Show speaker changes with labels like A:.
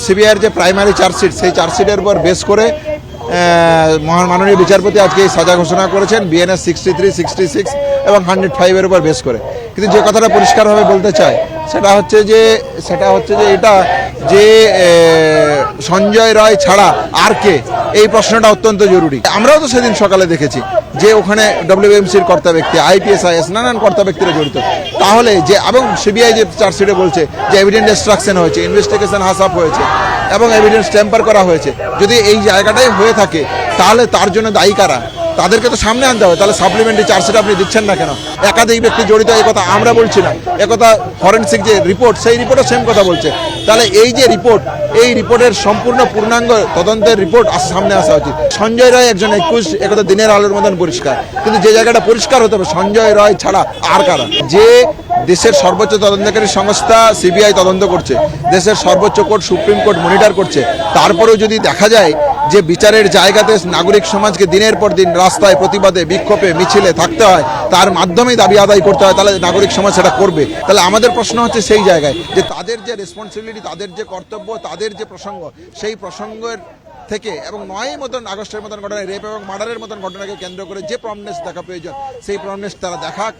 A: সিবিআইয়ের যে primary chargesheet সেই চার্জশিটের উপর বেস করে মাননীয় বিচারপতি আজকে এই সাজা ঘোষণা করেছেন বিএনএস 63, 66 এবং 105-এর উপর বেস করে। কিন্তু যে কথাটা পরিষ্কারভাবে বলতে চাই সেটা হচ্ছে যে এটা যে সঞ্জয় রায় ছাড়া আর কে, এই প্রশ্নটা অত্যন্ত জরুরি। আমরাও তো সেদিন সকালে দেখেছি যে ওখানে ডব্লিউএমসির কর্তা ব্যক্তি, আইপিএস আইএস নানান কর্তা ব্যক্তিরা জড়িত। তাহলে যে এবং সিবিআই যে চার্জশিটে বলছে যে এভিডেন্স ডিস্ট্রাকশন হয়েছে, ইনভেস্টিগেশন হাসাপ হয়েছে এবং এভিডেন্স টেম্পার করা হয়েছে, যদি এই জায়গাটাই হয়ে থাকে তাহলে তার জন্য দায়ী কারা? তাদেরকে তো সামনে আনতে হবে। তাহলে সাপ্লিমেন্টারি চার্জশিট আপনি দিচ্ছেন না কেন? একাধিক ব্যক্তি জড়িত, এই কথা আমরা বলছি না, একথা ফরেন্সিক যে রিপোর্ট সেই রিপোর্টও সেম কথা বলছে। তাহলে এই যে রিপোর্ট, এই রিপোর্টের সম্পূর্ণ পূর্ণাঙ্গ তদন্তের রিপোর্ট সামনে আসা উচিত। সঞ্জয় রায় একজন একুশ, একথা দিনের আলোর মতন পরিষ্কার, কিন্তু যে জায়গাটা পরিষ্কার হতে হবে সঞ্জয় রায় ছাড়া আর কারা? যে দেশের সর্বোচ্চ তদন্তকারী সংস্থা সিবিআই তদন্ত করছে, দেশের সর্বোচ্চ কোর্ট সুপ্রিম কোর্ট মনিটর করছে, তারপরেও যদি দেখা যায় যে বিচারের জায়গাতে নাগরিক সমাজকে দিনের পর দিন রাস্তায় প্রতিবাদে, বিক্ষোভে, মিছিলে থাকতে হয়, তার মাধ্যমেই দাবি আদায় করতে হয়, তাহলে নাগরিক সমাজ সেটা করবে। তাহলে আমাদের প্রশ্ন হচ্ছে সেই জায়গায় যে তাদের যে রেসপন্সিবিলিটি, তাদের যে কর্তব্য, তাদের যে প্রসঙ্গ, সেই প্রসঙ্গের থেকে এবং 9 মতন আগস্টের মতন ঘটনায়, রেপ এবং মার্ডারের মতন ঘটনাকে কেন্দ্র করে যে প্রমনেস দেখা প্রয়োজন সেই প্রমনেস তারা দেখাক